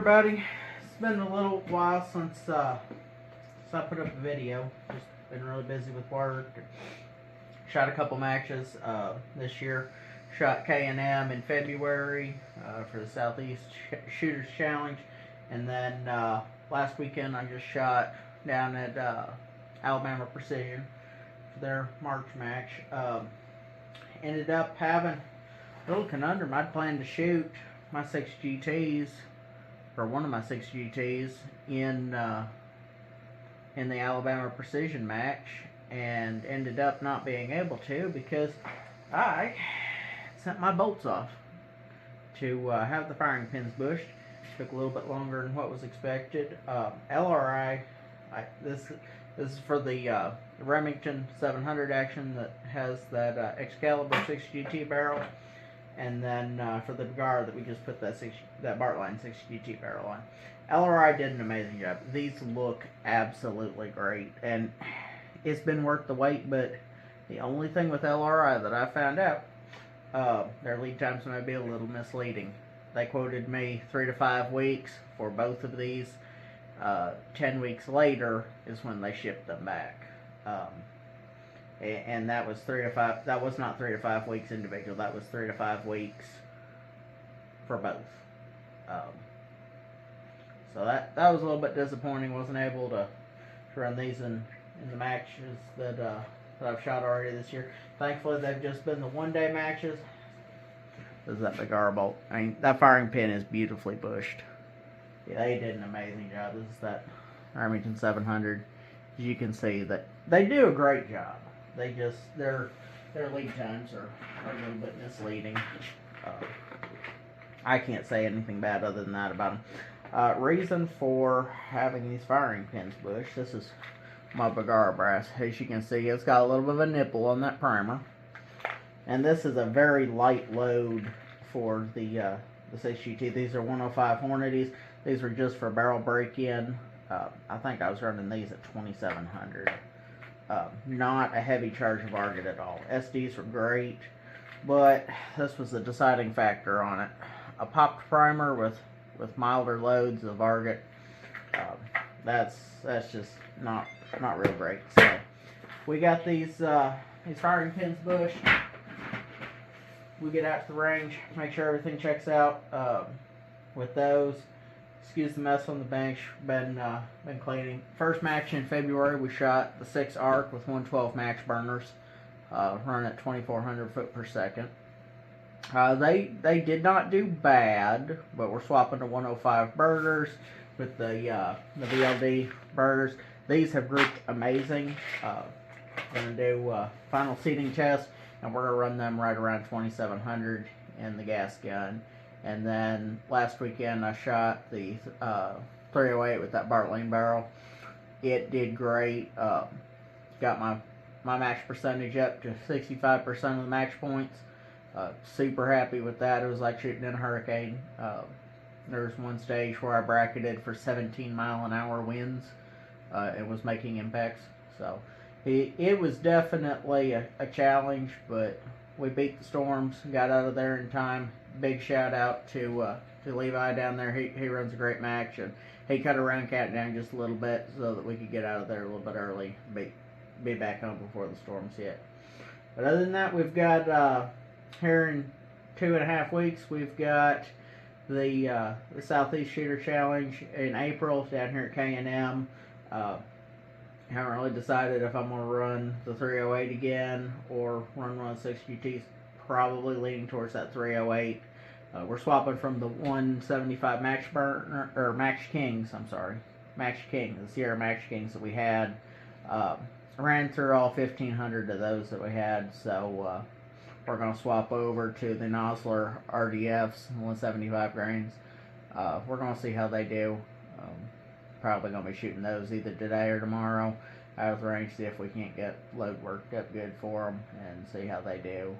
everybody. It's been a little while since I put up a video. Just been really busy with work. Shot a couple matches this year. Shot K&M in February for the Southeast Shooters Challenge. And then last weekend I just shot down at Alabama Precision for their March match. Ended up having a little conundrum. I'd planned to shoot my 6 GTs, or one of my 6 GTs, in the Alabama Precision match, and ended up not being able to because I sent my bolts off to have the firing pins bushed. Took a little bit longer than what was expected. LRI, this is for the Remington 700 action that has that Excalibur 6 GT barrel, and then for the Bergara that we just put that Bartlein 6 GT barrel on. LRI did an amazing job. These look absolutely great, and it's been worth the wait. But the only thing with LRI that I found out, their lead times may be a little misleading. They quoted me 3 to 5 weeks for both of these. 10 weeks later is when they shipped them back. And that was 3 to 5. That was not 3 to 5 weeks individual. That was 3 to 5 weeks for both. So that was a little bit disappointing. Wasn't able to run these in the matches that I've shot already this year. Thankfully, they've just been the one-day matches. This is that Bergara bolt. I mean, that firing pin is beautifully bushed. Yeah, they did an amazing job. This is that Remington 700. As you can see, that they do a great job. They just their lead times are a little bit misleading. I can't say anything bad other than that about them. Reason for having these firing pins bushed. This is my Bergara brass. As you can see, it's got a little bit of a nipple on that primer. And this is a very light load for the 6GT. These are 105 Hornady's. These were just for barrel break-in. I think I was running these at 2700. Not a heavy charge of Varget at all. SDs were great, but this was the deciding factor on it. A popped primer with milder loads of Varget. That's just not real great. So we got these firing pins bushed. We get out to the range, make sure everything checks out with those. Excuse the mess on the bench. Been cleaning. First match in February, we shot the 6 ARC with 112 max burners, run at 2,400 foot per second. They did not do bad, but we're swapping to 105 burners with the VLD burners. These have grouped amazing. Gonna do final seating test, and we're gonna run them right around 2,700 in the gas gun. And then last weekend I shot the 308 with that Bartlein barrel. It did great. Got my match percentage up to 65% of the match points. Super happy with that. It was like shooting in a hurricane. There was one stage where I bracketed for 17-mile-an-hour winds. It was making impacts. So it was definitely a challenge, but we beat the storms, got out of there in time. Big shout out to Levi down there. He runs a great match, and he cut a round cat down just a little bit so that we could get out of there a little bit early, be back home before the storms hit. But other than that, we've got here in 2.5 weeks, we've got the Southeast Shooter Challenge in April down here at K&M. Haven't really decided if I'm going to run the 308 again or run one of the 6 GTs. Probably leaning towards that 308. We're swapping from the 175 Max Burner, or Max Kings, I'm sorry. Max King, the Sierra Max Kings that we had. Ran through all 1,500 of those that we had, so we're going to swap over to the Nosler RDFs, 175 grains. We're going to see how they do. Probably going to be shooting those either today or tomorrow out of the range, see if we can't get load worked up good for them and see how they do.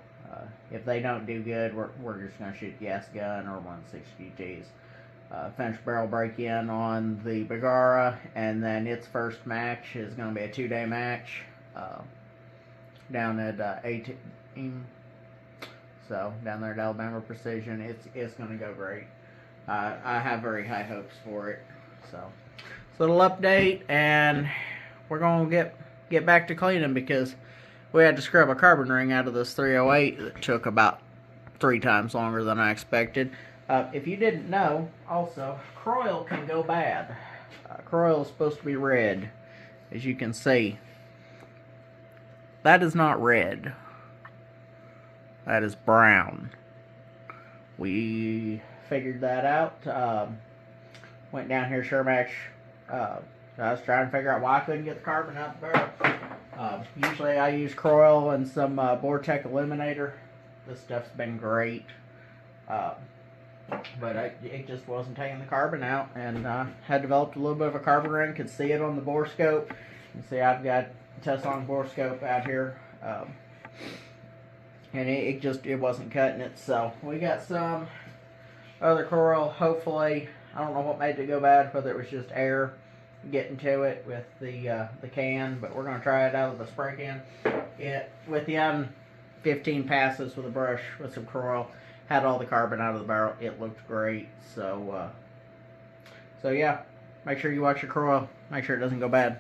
If they don't do good, we're just going to shoot gas gun or 160 GTs. Finish barrel break-in on the Bergara, and then its first match is going to be a 2-day match down at 18. So down there at Alabama Precision, it's going to go great. I have very high hopes for it. So, little update, and we're gonna get back to cleaning because we had to scrub a carbon ring out of this 308 that took about 3 times longer than I expected. If you didn't know, also, Kroil can go bad. Kroil is supposed to be red, as you can see. That is not red. That is brown. We figured that out. Went down here, Shermax. I was trying to figure out why I couldn't get the carbon out the barrel. Usually I use Kroil and some Vortec Eliminator. This stuff's been great. But it just wasn't taking the carbon out, and had developed a little bit of a carbon ring. Could see it on the bore scope. You see I've got Tesla bore scope out here. And it wasn't cutting it. So we got some other Kroil. Hopefully, I don't know what made it go bad, whether it was just air getting to it with the can, but we're gonna try it out of the spray can. With the 15 passes with a brush with some Kroil, had all the carbon out of the barrel. It looked great. So yeah, make sure you watch your Kroil. Make sure it doesn't go bad.